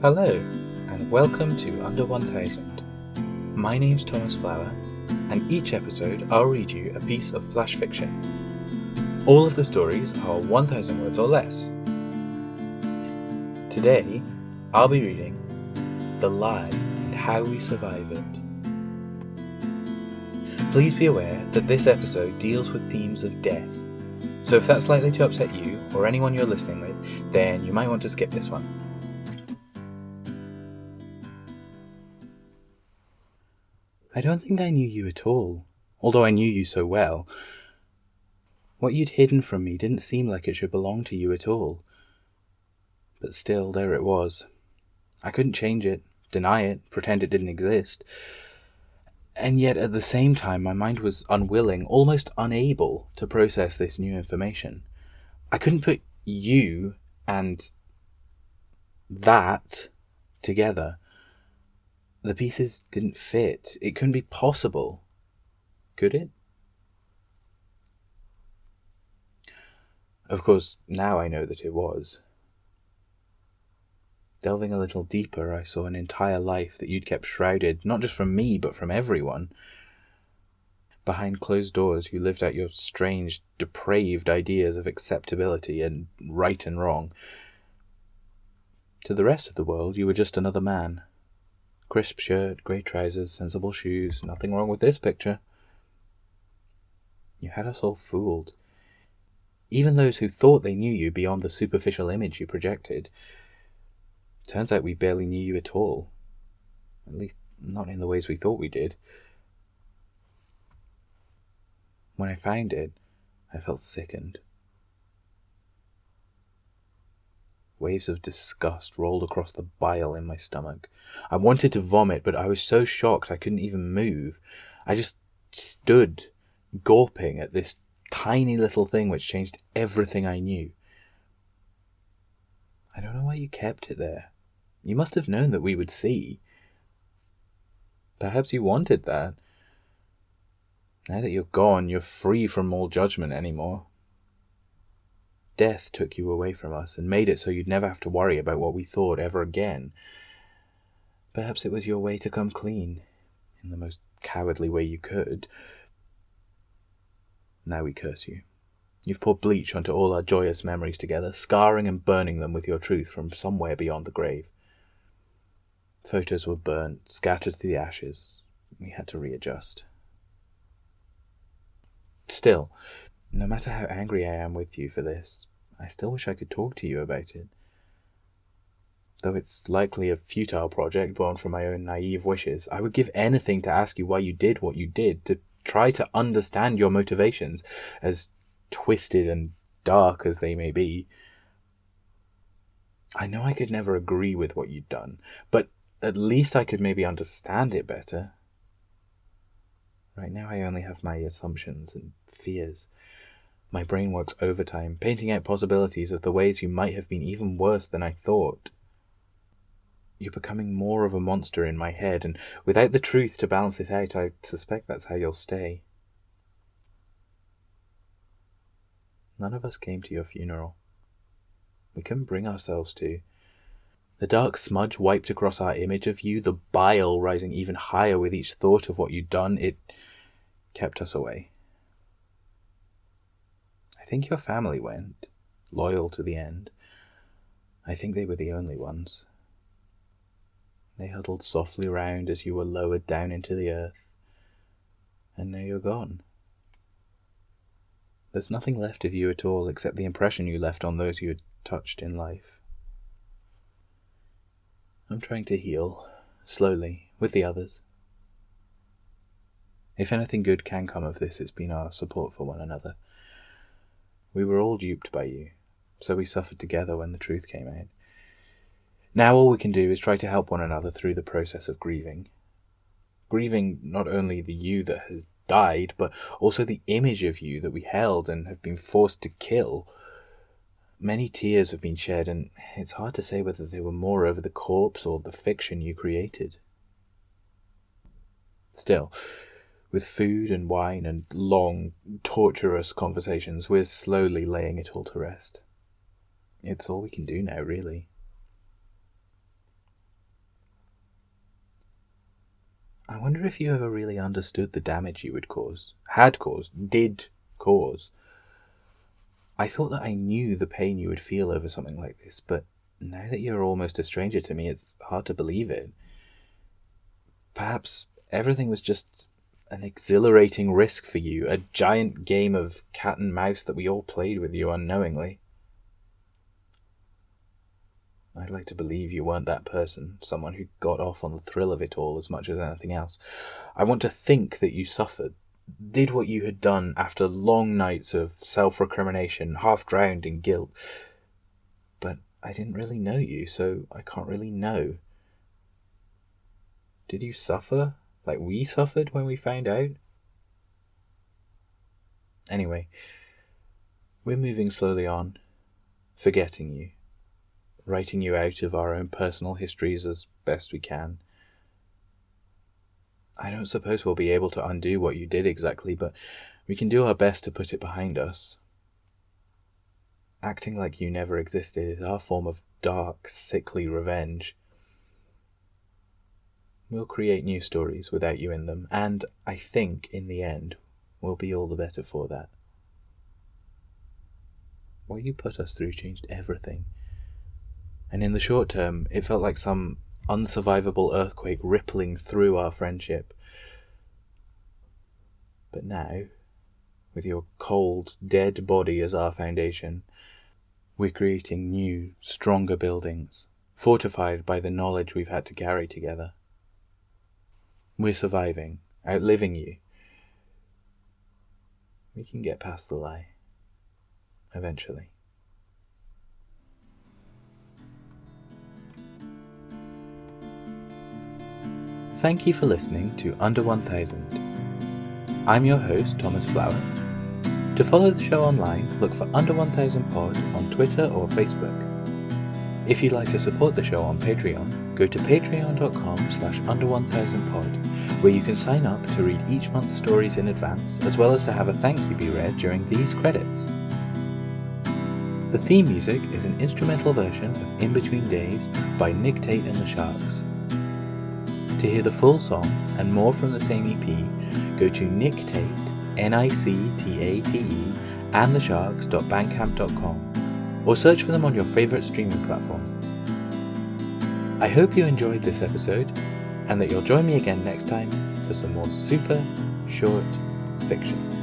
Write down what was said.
Hello, and welcome to Under 1000. My name's Thomas Flower, and each episode I'll read you a piece of flash fiction. All of the stories are 1,000 words or less. Today, I'll be reading The Lie and How We Survive It. Please be aware that this episode deals with themes of death, so if that's likely to upset you or anyone you're listening with, then you might want to skip this one. I don't think I knew you at all, although I knew you so well. What you'd hidden from me didn't seem like it should belong to you at all. But still, there it was. I couldn't change it, deny it, pretend it didn't exist. And yet at the same time, my mind was unwilling, almost unable to process this new information. I couldn't put you and that together. The pieces didn't fit. It couldn't be possible. Could it? Of course, now I know that it was. Delving a little deeper, I saw an entire life that you'd kept shrouded, not just from me, but from everyone. Behind closed doors, you lived out your strange, depraved ideas of acceptability and right and wrong. To the rest of the world, you were just another man. Crisp shirt, grey trousers, sensible shoes, nothing wrong with this picture. You had us all fooled. Even those who thought they knew you beyond the superficial image you projected. Turns out we barely knew you at all. At least, not in the ways we thought we did. When I found it, I felt sickened. Waves of disgust rolled across the bile in my stomach. I wanted to vomit, but I was so shocked I couldn't even move. I just stood, gawping at this tiny little thing which changed everything I knew. I don't know why you kept it there. You must have known that we would see. Perhaps you wanted that. Now that you're gone, you're free from all judgment anymore. Death took you away from us and made it so you'd never have to worry about what we thought ever again. Perhaps it was your way to come clean, in the most cowardly way you could. Now we curse you. You've poured bleach onto all our joyous memories together, scarring and burning them with your truth from somewhere beyond the grave. Photos were burnt, scattered to the ashes. We had to readjust. Still, no matter how angry I am with you for this, I still wish I could talk to you about it. Though it's likely a futile project born from my own naive wishes, I would give anything to ask you why you did what you did, to try to understand your motivations, as twisted and dark as they may be. I know I could never agree with what you'd done, but at least I could maybe understand it better. Right now I only have my assumptions and fears. My brain works overtime, painting out possibilities of the ways you might have been even worse than I thought. You're becoming more of a monster in my head, and without the truth to balance it out, I suspect that's how you'll stay. None of us came to your funeral. We couldn't bring ourselves to. The dark smudge wiped across our image of you, the bile rising even higher with each thought of what you'd done, it kept us away. I think your family went, loyal to the end. I think they were the only ones. They huddled softly round as you were lowered down into the earth. And now you're gone. There's nothing left of you at all except the impression you left on those you had touched in life. I'm trying to heal, slowly, with the others. If anything good can come of this, it's been our support for one another. We were all duped by you, so we suffered together when the truth came out. Now all we can do is try to help one another through the process of grieving. Grieving not only the you that has died, but also the image of you that we held and have been forced to kill. Many tears have been shed, and it's hard to say whether they were more over the corpse or the fiction you created. Still, with food and wine and long, torturous conversations, we're slowly laying it all to rest. It's all we can do now, really. I wonder if you ever really understood the damage you would cause, had caused, did cause. I thought that I knew the pain you would feel over something like this, but now that you're almost a stranger to me, it's hard to believe it. Perhaps everything was just an exhilarating risk for you, a giant game of cat and mouse that we all played with you unknowingly. I'd like to believe you weren't that person, someone who got off on the thrill of it all as much as anything else. I want to think that you suffered, did what you had done after long nights of self-recrimination, half drowned in guilt. But I didn't really know you, so I can't really know. Did you suffer like we suffered when we found out? Anyway, we're moving slowly on, forgetting you, writing you out of our own personal histories as best we can. I don't suppose we'll be able to undo what you did exactly, but we can do our best to put it behind us. Acting like you never existed is our form of dark, sickly revenge. We'll create new stories without you in them, and I think, in the end, we'll be all the better for that. What you put us through changed everything. And in the short term, it felt like some unsurvivable earthquake rippling through our friendship. But now, with your cold, dead body as our foundation, we're creating new, stronger buildings, fortified by the knowledge we've had to carry together. We're surviving, outliving you. We can get past the lie. Eventually. Thank you for listening to Under 1000. I'm your host, Thomas Flower. To follow the show online, look for Under 1000 Pod on Twitter or Facebook. If you'd like to support the show on Patreon, go to patreon.com/under1000pod, where you can sign up to read each month's stories in advance, as well as to have a thank you be read during these credits. The theme music is an instrumental version of In Between Days by Nick Tate and the Sharks. To hear the full song and more from the same EP, go to Nick Tate, NICTATE, and thesharks.bandcamp.com, or search for them on your favourite streaming platform. I hope you enjoyed this episode, and that you'll join me again next time for some more super short fiction.